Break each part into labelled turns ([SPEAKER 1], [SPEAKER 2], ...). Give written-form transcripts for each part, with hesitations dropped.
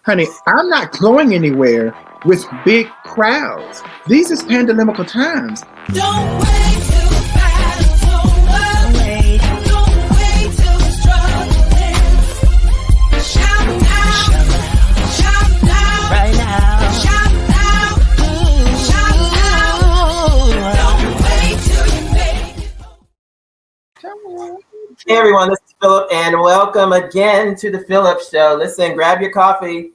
[SPEAKER 1] Honey, I'm not going anywhere with big crowds. These is pandemical times.
[SPEAKER 2] Don't wait till the battle's over. Don't wait till the struggle ends. Shout now. Shout now.
[SPEAKER 3] Right now.
[SPEAKER 2] Shout now. Shout now. Don't wait till you make it.
[SPEAKER 4] Hey everyone, this is Phillip, and welcome again to the PHILLIP Show. Listen, grab your coffee.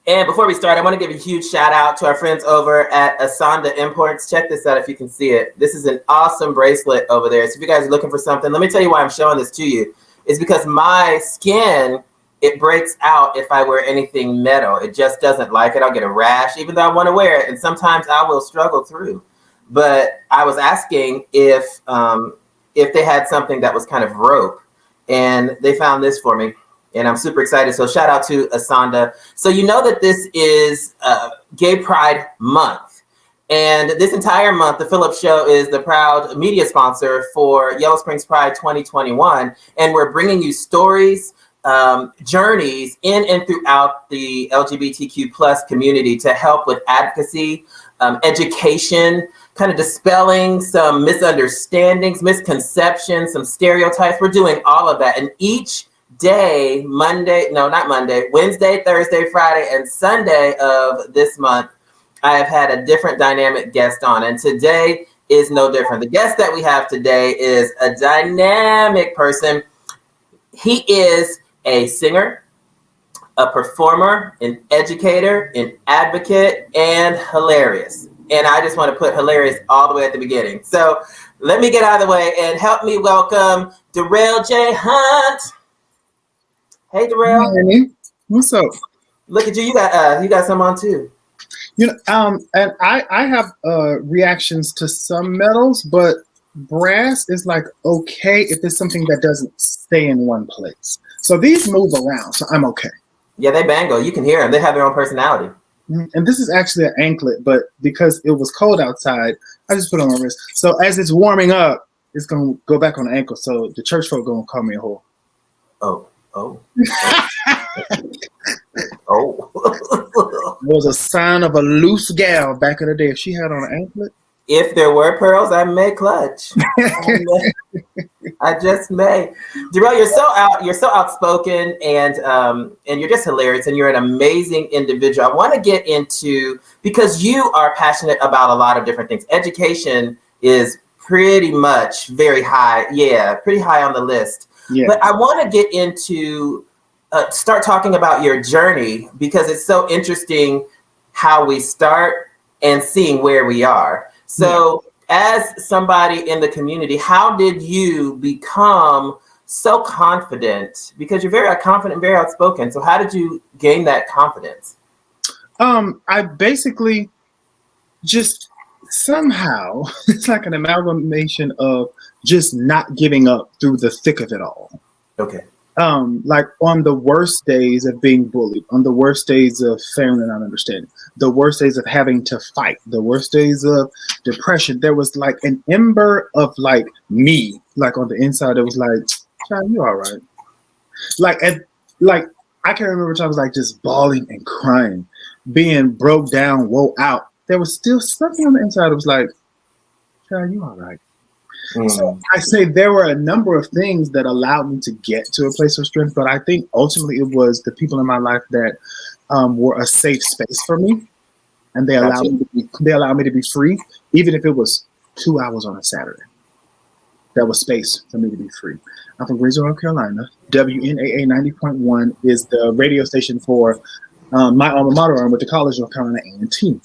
[SPEAKER 4] And before we start, I want to give a huge shout out to our friends over at Asanda Imports. Check this out if you can see it. This is an awesome bracelet over there. So if you guys are looking for something, let me tell you why I'm showing this to you. It's because my skin, it breaks out if I wear anything metal. It just doesn't like it. I'll get a rash, even though I want to wear it. And sometimes I will struggle through. But I was asking if they had something that was kind of rope, and they found this for me, and I'm super excited. So shout out to Asanda. So you know that this is Gay Pride Month, and this entire month, the PHILLIP Show is the proud media sponsor for Yellow Springs Pride 2021, and we're bringing you stories, journeys in and throughout the LGBTQ plus community to help with advocacy, education, kind of dispelling some misunderstandings, misconceptions, some stereotypes. We're doing all of that. And each day, Wednesday, Thursday, Friday, and Sunday of this month, I have had a different dynamic guest on. And today is no different. The guest that we have today is a dynamic person. He is a singer, a performer, an educator, an advocate, and hilarious. And I just want to put hilarious all the way at the beginning. So let me get out of the way and help me welcome Darrell J. Hunt. Hey, Darrell.
[SPEAKER 1] Hey, what's up?
[SPEAKER 4] Look at you. You got some on too.
[SPEAKER 1] You know, and I have reactions to some metals, but brass is like okay if it's something that doesn't stay in one place. So these move around, so I'm okay.
[SPEAKER 4] Yeah, they bango. You can hear them. They have their own personality.
[SPEAKER 1] And this is actually an anklet, but because it was cold outside, I just put it on my wrist. So as it's warming up, it's going to go back on the ankle. So the church folk going to call me a whore.
[SPEAKER 4] Oh.
[SPEAKER 1] It was a sign of a loose gal back in the day. If she had on an anklet.
[SPEAKER 4] If there were pearls, I may clutch. I just may. Darrell, you're so outspoken, and you're just hilarious, and you're an amazing individual. I want to get into, because you are passionate about a lot of different things. Education is pretty much very high, pretty high on the list. Yeah. But I want to get into, start talking about your journey, because it's so interesting how we start and seeing where we are. So as somebody in the community, how did you become so confident? Because you're very confident, very outspoken. So how did you gain that confidence?
[SPEAKER 1] I basically just somehow, it's like an amalgamation of just not giving up through the thick of it all.
[SPEAKER 4] Okay.
[SPEAKER 1] Like on the worst days of being bullied, on the worst days of failing and not understanding, the worst days of having to fight, the worst days of depression, there was like an ember of like me, like on the inside, it was like, child, you all right. Like I can remember times like just bawling and crying, being broke down, woe out. There was still something on the inside that was like, child, you all right. So I say there were a number of things that allowed me to get to a place of strength, but I think ultimately it was the people in my life that were a safe space for me, and they allowed me to be free, even if it was 2 hours on a Saturday. That was space for me to be free. I'm from Greensboro, North Carolina. WNAA 90.1 is the radio station for my alma mater. I'm with the College of North Carolina A&T.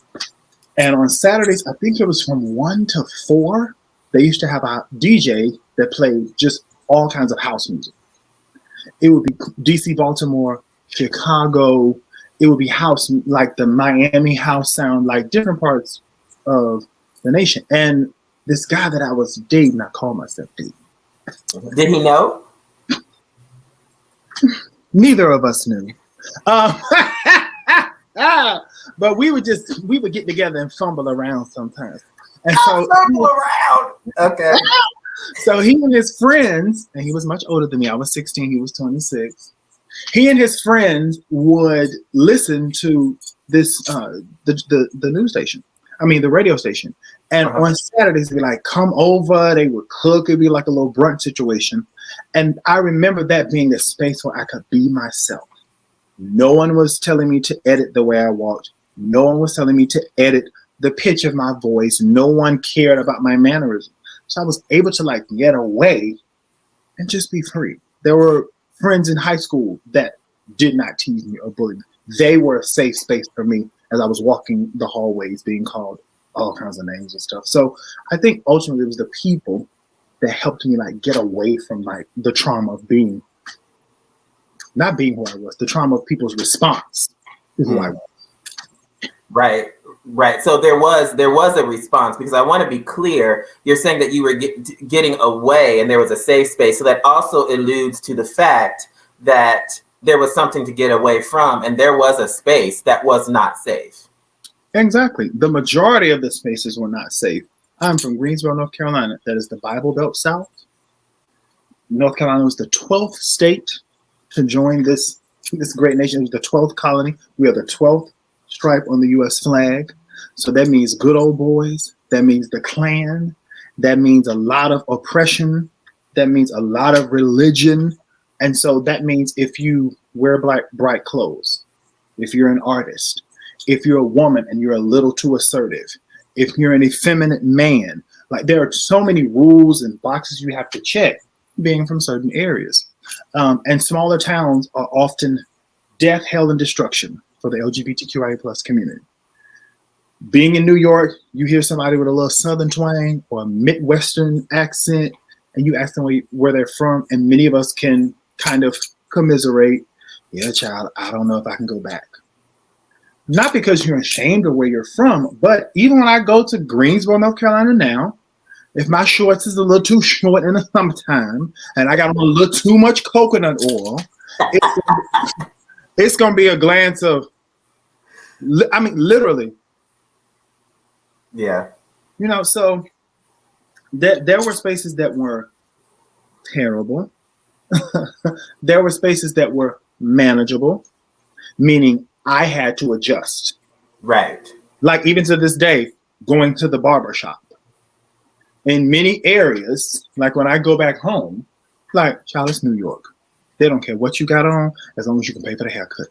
[SPEAKER 1] And on Saturdays, I think it was from 1 to 4. They used to have a DJ that played just all kinds of house music. It would be DC, Baltimore, Chicago. It would be house, like the Miami house sound, like different parts of the nation. And this guy that I was dating, I call myself dating.
[SPEAKER 4] Did he know?
[SPEAKER 1] Neither of us knew. But we would get together and fumble around sometimes. And so
[SPEAKER 4] fumble around. Okay.
[SPEAKER 1] So he and his friends, and he was much older than me. I was 16, he was 26. He and his friends would listen to this the news station. I mean the radio station. And on Saturdays they'd be like, come over, they would cook, it'd be like a little brunch situation. And I remember that being a space where I could be myself. No one was telling me to edit the way I walked. No one was telling me to edit the pitch of my voice. No one cared about my mannerisms. So I was able to like get away and just be free. There were friends in high school that did not tease me or bully me. They were a safe space for me as I was walking the hallways being called all kinds of names and stuff. So I think ultimately it was the people that helped me like get away from like the trauma of not being who I was, the trauma of people's response to who I was.
[SPEAKER 4] Right. So there was a response, because I want to be clear. You're saying that you were getting away and there was a safe space. So that also alludes to the fact that there was something to get away from, and there was a space that was not safe.
[SPEAKER 1] Exactly. The majority of the spaces were not safe. I'm from Greensboro, North Carolina. That is the Bible Belt South. North Carolina was the 12th state to join this great nation. It was the 12th colony. We are the 12th stripe on the U.S. flag. So that means good old boys. That means the Klan. That means a lot of oppression. That means a lot of religion. And so that means if you wear bright clothes, if you're an artist, if you're a woman and you're a little too assertive, if you're an effeminate man, like there are so many rules and boxes you have to check being from certain areas. And smaller towns are often death, hell, and destruction for the LGBTQIA plus community. Being in New York, you hear somebody with a little Southern twang or a Midwestern accent, and you ask them where they're from, and many of us can kind of commiserate. Yeah, child, I don't know if I can go back. Not because you're ashamed of where you're from, but even when I go to Greensboro, North Carolina now, if my shorts is a little too short in the summertime and I got a little too much coconut oil, it's going to be a glance of, I mean, literally.
[SPEAKER 4] Yeah.
[SPEAKER 1] You know, so there were spaces that were terrible. There were spaces that were manageable, meaning I had to adjust.
[SPEAKER 4] Right.
[SPEAKER 1] Like even to this day, going to the barber shop. In many areas, like when I go back home, like, child, it's New York. They don't care what you got on as long as you can pay for the haircut.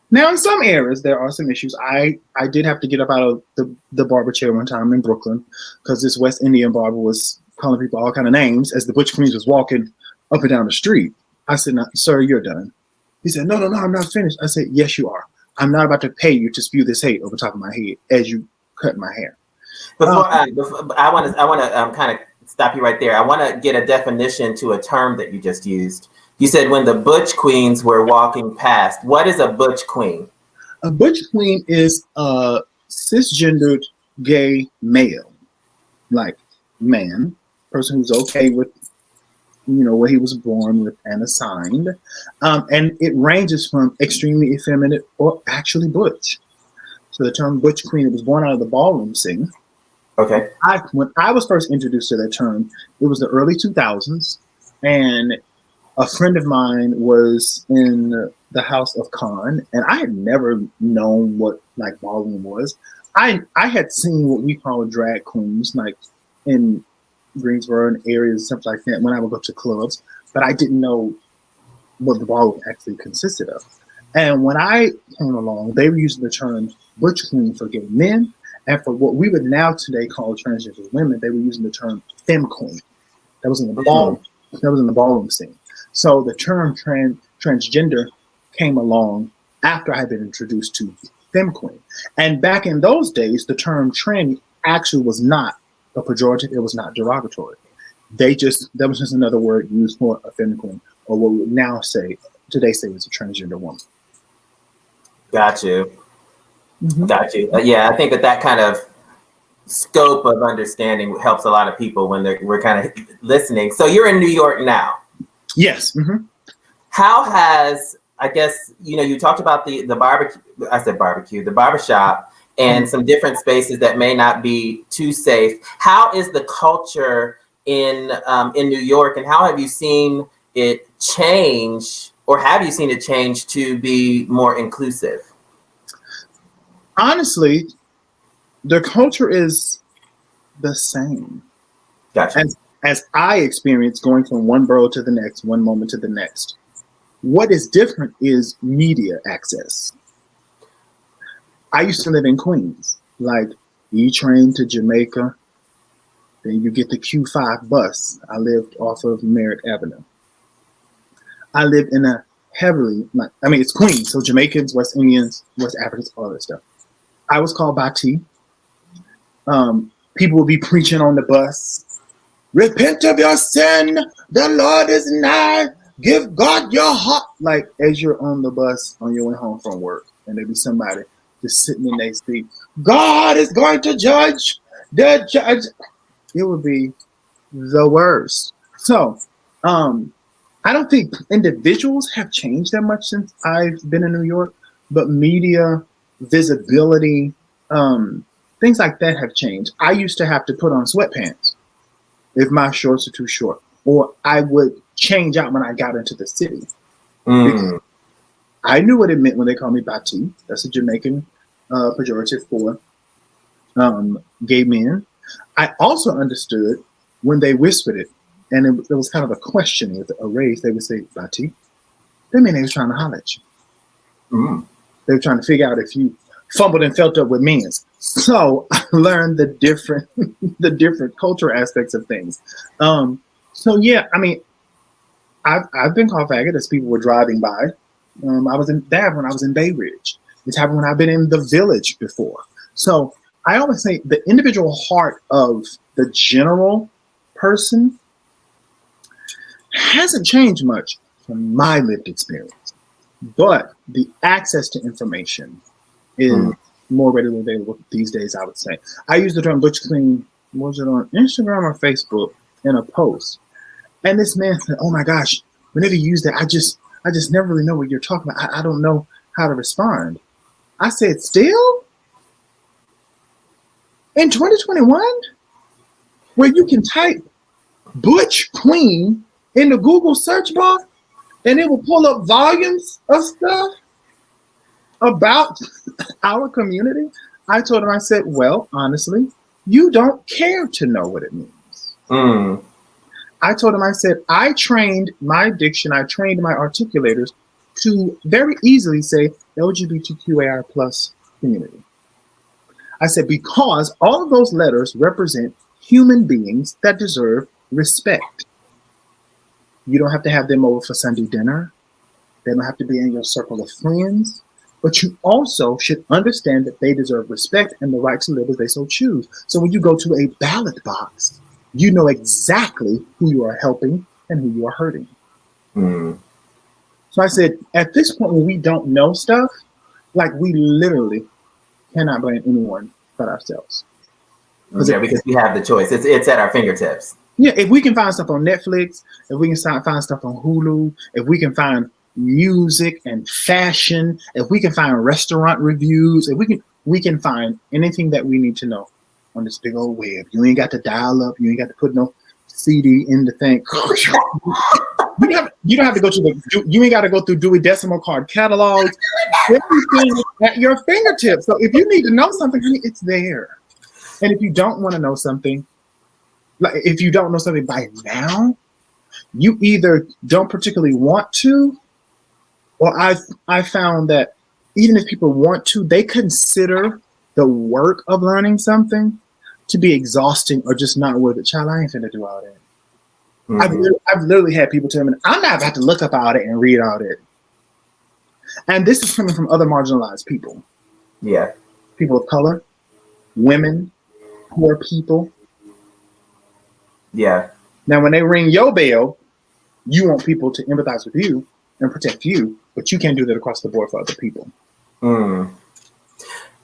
[SPEAKER 1] Now, in some areas, there are some issues. I did have to get up out of the barber chair one time in Brooklyn because this West Indian barber was calling people all kind of names as the Butch Queens was walking up and down the street. I said, no, sir, you're done. He said, no, I'm not finished. I said, yes, you are. I'm not about to pay you to spew this hate over top of my head as you cut my hair.
[SPEAKER 4] Before I want to kind of stop you right there. I want to get a definition to a term that you just used. You said when the Butch Queens were walking past. What is a Butch Queen?
[SPEAKER 1] A Butch Queen is a cisgendered gay male, like man, person who's okay with, what he was born with and assigned. And it ranges from extremely effeminate or actually butch. So the term Butch Queen, it was born out of the ballroom scene.
[SPEAKER 4] Okay.
[SPEAKER 1] When I was first introduced to that term, it was the early 2000s, and a friend of mine was in the House of Con, and I had never known what like ballroom was. I had seen what we call drag queens, like in Greensboro and areas, stuff like that, when I would go to clubs, but I didn't know what the ballroom actually consisted of. And when I came along, they were using the term Butch Queen for gay men, and for what we would now today call transgender women, they were using the term femme queen. That was in the ballroom. That was in the ballroom scene. So the term transgender came along after I had been introduced to femme queen. And back in those days, the term tranny actually was not a pejorative. It was not derogatory. That was just another word used for a femme queen, or what we would now today say is a transgender woman.
[SPEAKER 4] Got you.
[SPEAKER 1] Mm-hmm.
[SPEAKER 4] Got you. Yeah, I think that kind of scope of understanding helps a lot of people when we're kind of listening. So you're in New York now.
[SPEAKER 1] Yes. Mm-hmm.
[SPEAKER 4] How has, I guess, you talked about the barbecue, the barbershop, and some different spaces that may not be too safe. How is the culture in New York, and how have you seen it change, or have you seen it change to be more inclusive?
[SPEAKER 1] Honestly, the culture is the same.
[SPEAKER 4] Gotcha.
[SPEAKER 1] As I experience going from one borough to the next, one moment to the next. What is different is media access. I used to live in Queens, like E-train to Jamaica, then you get the Q5 bus. I lived off of Merritt Avenue. I lived in a heavily, it's Queens, so Jamaicans, West Indians, West Africans, all that stuff. I was called Bati. People would be preaching on the bus. Repent of your sin. The Lord is nigh. Give God your heart. Like as you're on the bus on your way home from work, and there'd be somebody just sitting in their seat. God is going to judge the judge. It would be the worst. So, I don't think individuals have changed that much since I've been in New York, but media, visibility, things like that have changed. I used to have to put on sweatpants if my shorts are too short, or I would change out when I got into the city. I knew what it meant when they called me Bati. That's a Jamaican pejorative for gay men. I also understood when they whispered it, and it was kind of a question with a raise. They would say Bati. That meant they was trying to holler at you. They were trying to figure out if you fumbled and felt up with men's. So I learned the different cultural aspects of things. So yeah, I mean, I've been called faggot as people were driving by. I was in that when I was in Bay Ridge. It's happened when I've been in the Village before. So I always say the individual heart of the general person hasn't changed much from my lived experience, but the access to information is more readily available these days, I would say. I use the term butch clean, was it on Instagram or Facebook, in a post. And this man said, oh my gosh, whenever you use that, I just never really know what you're talking about. I don't know how to respond. I said, still? In 2021? Where you can type butch queen in the Google search bar and it will pull up volumes of stuff about our community? I told him, I said, well, honestly, you don't care to know what it means. I told him, I said, I trained my diction, I trained my articulators to very easily say LGBTQAR plus community. I said, because all of those letters represent human beings that deserve respect. You don't have to have them over for Sunday dinner. They don't have to be in your circle of friends. But you also should understand that they deserve respect and the right to live as they so choose. So when you go to a ballot box, you know exactly who you are helping and who you are hurting. So I said, at this point when we don't know stuff, like we literally cannot blame anyone but ourselves.
[SPEAKER 4] Yeah, because we have the choice. It's at our fingertips.
[SPEAKER 1] Yeah, if we can find stuff on Netflix, if we can find stuff on Hulu, if we can find music and fashion, if we can find restaurant reviews, if we can find anything that we need to know on this big old web. You ain't got to dial up. You ain't got to put no CD in the thing. You don't have to go to you ain't got to go through Dewey Decimal Card catalogs. Everything at your fingertips. So if you need to know something, it's there. And if you don't want to know something, like if you don't know something by now, you either don't particularly want to, or I found that even if people want to, they consider the work of learning something to be exhausting or just not worth it. Child, I ain't finna do all that. I've literally had people tell me, I'm not about to look up all that and read all that. And this is coming from other marginalized people.
[SPEAKER 4] Yeah.
[SPEAKER 1] People of color, women, poor people.
[SPEAKER 4] Yeah.
[SPEAKER 1] Now, when they ring your bell, you want people to empathize with you and protect you, but you can't do that across the board for other people.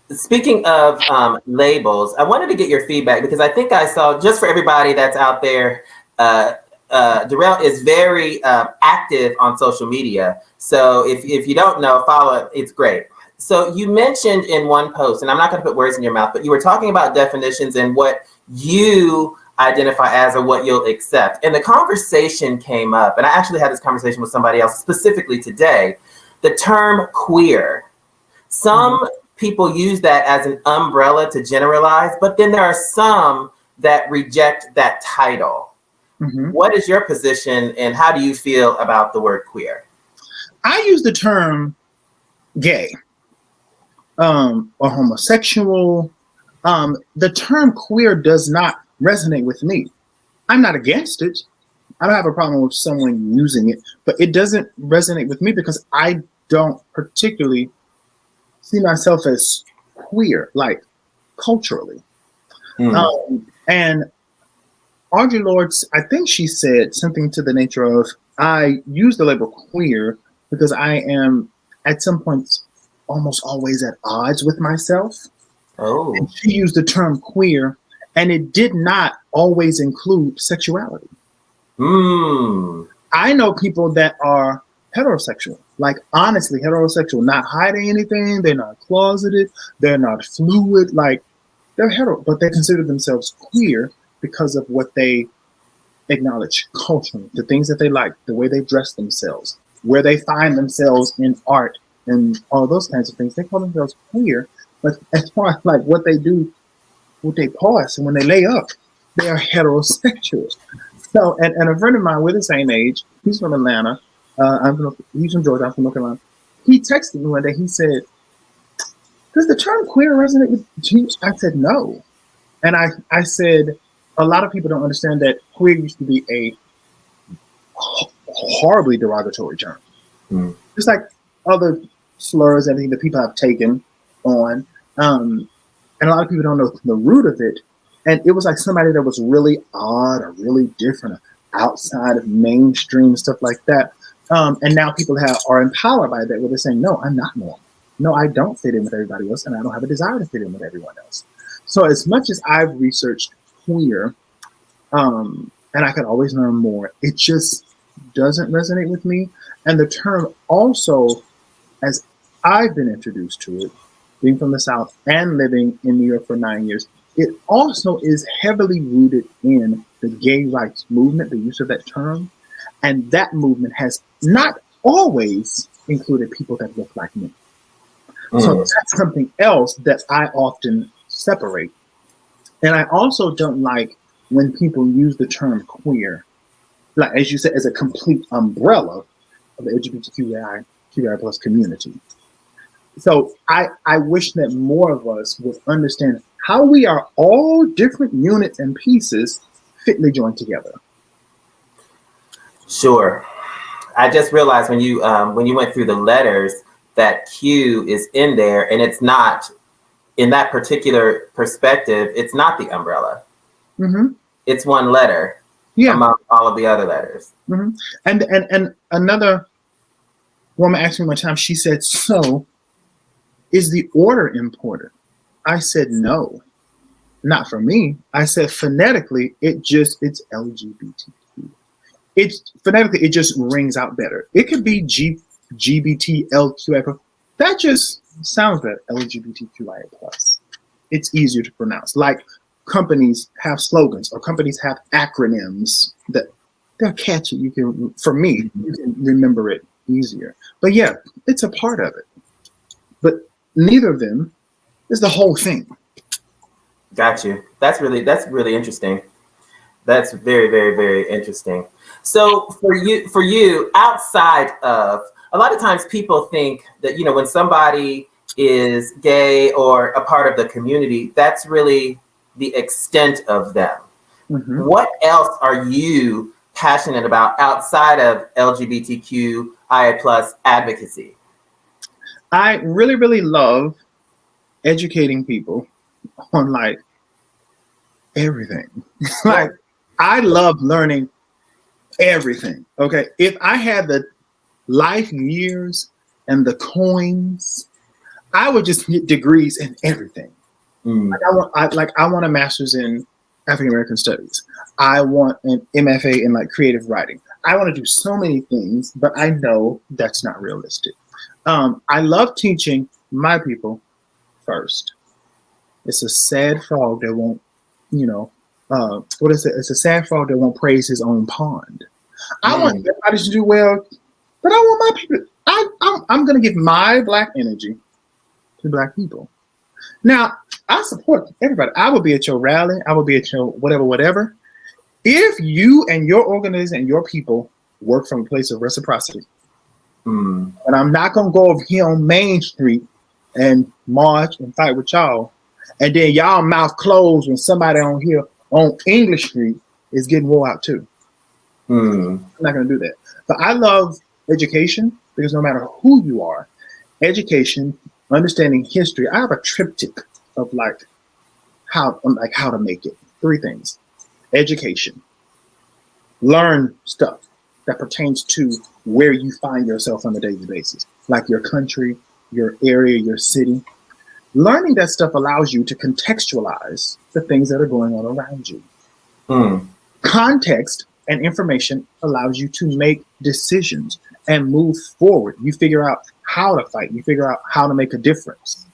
[SPEAKER 4] Speaking of labels, I wanted to get your feedback because I think I saw, just for everybody that's out there, Darrell is very active on social media. So if you don't know, follow it. It's great. So you mentioned in one post, and I'm not going to put words in your mouth, but you were talking about definitions and what you identify as or what you'll accept. And the conversation came up, and I actually had this conversation with somebody else specifically today, the term queer. Some people use that as an umbrella to generalize, but then there are some that reject that title. What is your position and how do you feel about the word queer?
[SPEAKER 1] I use the term gay or homosexual. The term queer does not resonate with me. I'm not against it. I don't have a problem with someone using it, but it doesn't resonate with me because I don't particularly see myself as queer, like culturally. And Audre Lorde, I think she said something to the nature of, I use the label queer because I am at some points almost always at odds with myself.
[SPEAKER 4] Oh.
[SPEAKER 1] And she used the term queer, and it did not always include sexuality. I know people that are heterosexual, like honestly heterosexual, not hiding anything. They're not closeted. They're not fluid. Like they're hetero, but they consider themselves queer because of what they acknowledge culturally, the things that they like, the way they dress themselves, where they find themselves in art and all those kinds of things. They call themselves queer, but as far as like what they do with their parts and when they lay up, they are heterosexual. So, and a friend of mine, we're the same age. He's from Atlanta. He's from Georgia. I'm from North Carolina. He texted me one day. He said, "Does the term queer resonate with you?" I said, "No." And I said, a lot of people don't understand that queer used to be a horribly derogatory term. Just like other slurs and everything that people have taken on. And a lot of people don't know the root of it. And it was like somebody that was really odd or really different, outside of mainstream, stuff like that. And now people are empowered by that, where they're saying, no, I'm not normal. No, I don't fit in with everybody else, and I don't have a desire to fit in with everyone else. So as much as I've researched queer, and I could always learn more, it just doesn't resonate with me. And the term also, as I've been introduced to it, being from the South and living in New York for 9 years, it also is heavily rooted in the gay rights movement, the use of that term. And that movement has not always included people that look like me. So that's something else that I often separate. And I also don't like when people use the term queer, like as you said, as a complete umbrella of the LGBTQI plus community. So I wish that more of us would understand how we are all different units and pieces fitly joined together.
[SPEAKER 4] Sure. I just realized when you went through the letters that Q is in there, and it's not, in that particular perspective, it's not the umbrella. It's one letter among all of the other letters.
[SPEAKER 1] And another woman asked me one time, she said, "So is the order important?" I said, "No, not for me." I said, phonetically, it's LGBTQ. It's phonetically, it just rings out better. It could be GBTLQI. That just sounds better. LGBTQIA plus. It's easier to pronounce. Like companies have slogans or companies have acronyms that they're catchy. You can remember it easier. But yeah, it's a part of it. But neither of them is the whole thing.
[SPEAKER 4] Got you. That's really interesting. That's very, very, very interesting. So for you, outside of, a lot of times people think that, when somebody is gay or a part of the community, that's really the extent of them. What else are you passionate about outside of LGBTQIA plus advocacy?
[SPEAKER 1] I really, really love educating people on like everything. Like I love learning everything. Okay. If I had the life years and the coins, I would just get degrees in everything. Like I want a master's in African American studies. I want an MFA in like creative writing. I want to do so many things, but I know that's not realistic. I love teaching my people first. It's a sad frog that won't, what is it? It's a sad frog that won't praise his own pond. I want everybody to do well, but I want my people. I'm going to give my Black energy to Black people. Now, I support everybody. I will be at your rally. I will be at your whatever. If you and your organization and your people work from a place of reciprocity, and I'm not going to go over here on Main Street and march and fight with y'all, and then y'all mouth closed when somebody on here on English Street is getting wore out too. I'm not going to do that. But I love education because no matter who you are, education, understanding history. I have a triptych of how to make it. 3 things: education, learn stuff that pertains to where you find yourself on a daily basis, like your country, your area, your city. Learning that stuff allows you to contextualize the things that are going on around you. Context and information allows you to make decisions and move forward. You figure out how to fight. You figure out how to make a difference.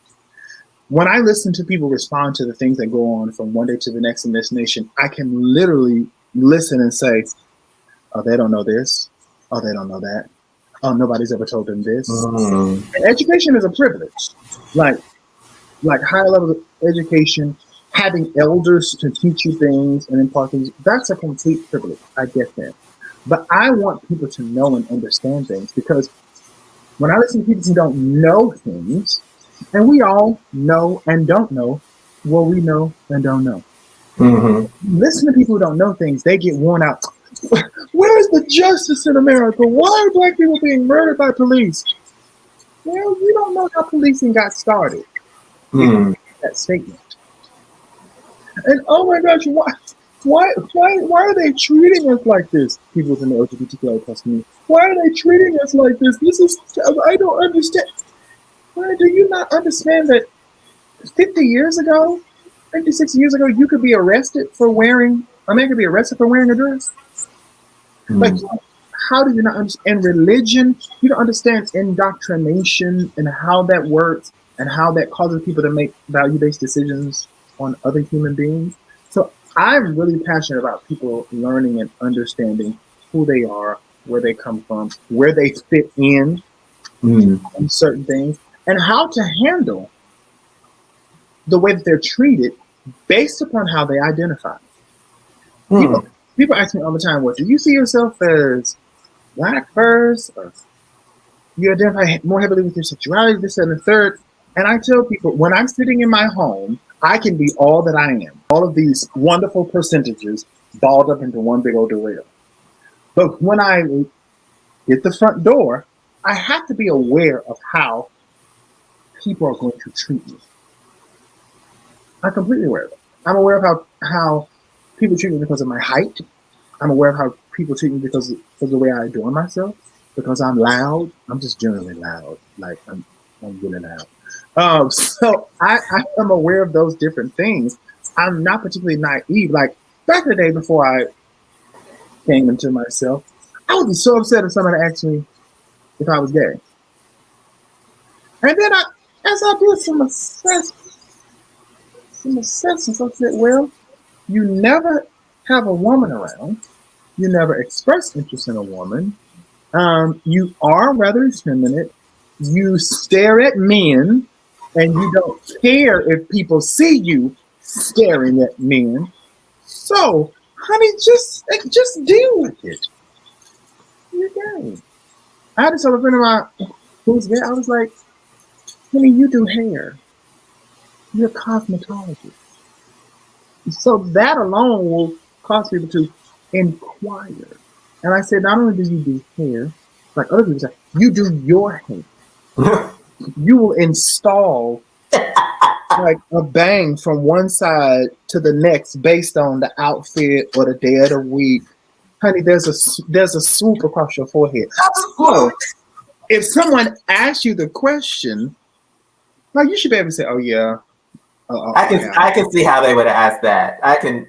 [SPEAKER 1] When I listen to people respond to the things that go on from one day to the next in this nation, I can literally listen and say, oh, they don't know this. Oh, they don't know that. Oh, nobody's ever told them this. And education is a privilege. Like higher level of education, having elders to teach you things and impart things, that's a complete privilege. I get that. But I want people to know and understand things, because when I listen to people who don't know things, and we all know and don't know what we know and don't know. Listen to people who don't know things, they get worn out. Where is the justice in America? Why are Black people being murdered by police? Well, you don't know how policing got started. That statement. And oh my gosh, why are they treating us like this? People within the LGBTQ plus community. Why are they treating us like this? I don't understand. Why do you not understand that 50 years ago, 60 years ago, you could be arrested for wearing, a man could be arrested for wearing a dress? Like, how do you not understand religion? You don't understand indoctrination and how that works and how that causes people to make value-based decisions on other human beings. So I'm really passionate about people learning and understanding who they are, where they come from, where they fit in certain things, and how to handle the way that they're treated based upon how they identify. People ask me all the time, do you see yourself as Black first, or you identify more heavily with your sexuality, this and the third? And I tell people, when I'm sitting in my home, I can be all that I am. All of these wonderful percentages balled up into one big old Darrell. But when I hit the front door, I have to be aware of how people are going to treat me. I'm completely aware of it. I'm aware of how people treat me because of my height. I'm aware of how people treat me because of the way I adorn myself. Because I'm loud. I'm just generally loud. Like I'm really loud. So I am aware of those different things. I'm not particularly naive. Like back in the day before I came into myself, I would be so upset if somebody asked me if I was gay. And then as I did some assessments, I said, well, you never have a woman around. You never express interest in a woman. You are rather effeminate. You stare at men, and you don't care if people see you staring at men. So, honey, just deal with it. You're gay. I had to tell a friend of mine who's gay. I was like, honey, you do hair. You're a cosmetologist. So that alone will cause people to inquire. And I said, not only do you do hair, like other people say, you do your hair. You will install like a bang from one side to the next based on the outfit or the day of the week. Honey, there's a swoop across your forehead. So if someone asks you the question, like you should be able to say, "Oh yeah."
[SPEAKER 4] I can see how they would have asked that. I can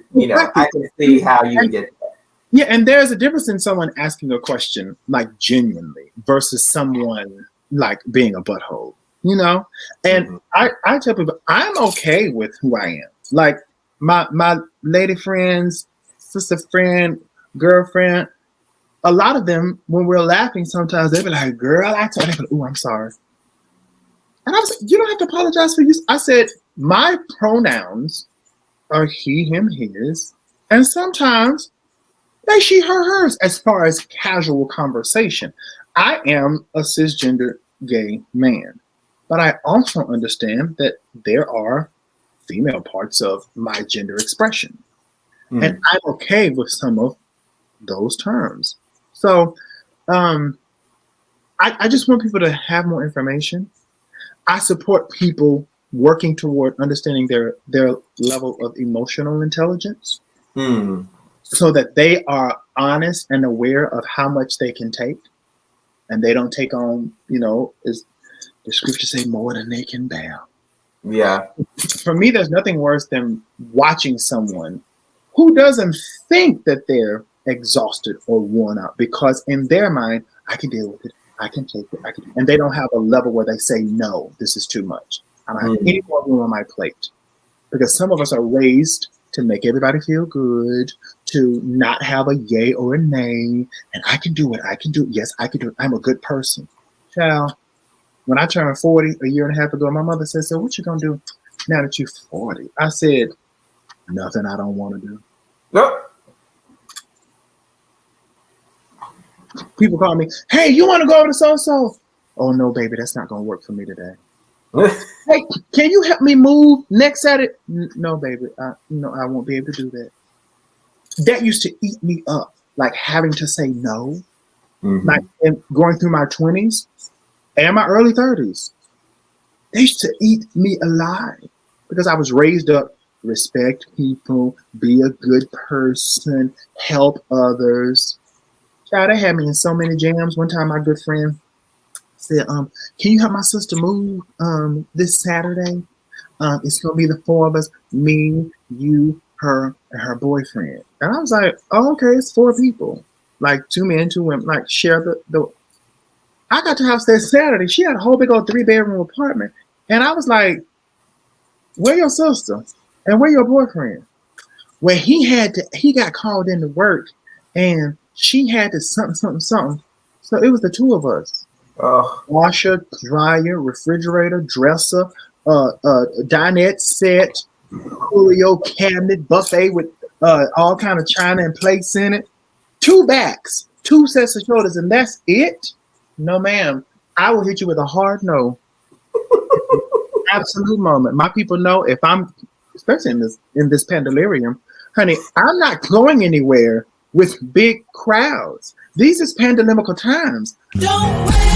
[SPEAKER 4] see how you would get that.
[SPEAKER 1] Yeah, and there's a difference in someone asking a question like genuinely versus someone like being a butthole, you know? And I tell people, I'm okay with who I am. Like, my lady friends, sister friend, girlfriend, a lot of them, when we're laughing, sometimes they be like, "Girl, I told you, oh, I'm sorry." And I was like, "You don't have to apologize for you." I said, "My pronouns are he, him, his, and sometimes they, she, her, hers." As far as casual conversation, I am a cisgender gay man, but I also understand that there are female parts of my gender expression, and I'm okay with some of those terms. So, I just want people to have more information. I support people working toward understanding their level of emotional intelligence, so that they are honest and aware of how much they can take, and they don't take on, as the scriptures say, more than they can bear.
[SPEAKER 4] Yeah.
[SPEAKER 1] For me, there's nothing worse than watching someone who doesn't think that they're exhausted or worn out, because in their mind, I can deal with it, I can take it, and they don't have a level where they say, no, this is too much. I don't have any more room on my plate. Because some of us are raised to make everybody feel good, to not have a yay or a nay, and I can do it, I can do it, yes, I can do it, I'm a good person. Child, when I turned 40 a year and a half ago, my mother said, "So what you gonna do now that you're 40? I said, "Nothing I don't want to do."
[SPEAKER 4] Nope.
[SPEAKER 1] People call me, "Hey, you want to go over to so-so?" "Oh, no, baby, that's not going to work for me today." "Hey, can you help me move next Saturday?" "No, baby, I won't be able to do that." That used to eat me up, like having to say no, like going through my 20s and my early 30s. They used to eat me alive because I was raised up, respect people, be a good person, help others. Child, they had me in so many jams. One time, my good friend said, "Can you help my sister move this Saturday? It's gonna be the four of us, me, you, her, and her boyfriend." And I was like, "Oh, okay, it's 4 people, like 2 men, 2 women, like share the." I got to house that Saturday. She had a whole big old 3-bedroom apartment, and I was like, "Where your sister? And where your boyfriend?" Well, he got called into work, and she had to something. So it was the 2 of us.
[SPEAKER 4] Oh.
[SPEAKER 1] Washer, dryer, refrigerator, dresser, dinette set, curio cabinet, buffet with all kind of china and plates in it. 2 backs, 2 sets of shoulders, and that's it? No, ma'am. I will hit you with a hard no. Absolute moment. My people know if I'm, especially in this pandalarium, honey, I'm not going anywhere with big crowds. These is pandemical times.
[SPEAKER 2] Don't wait.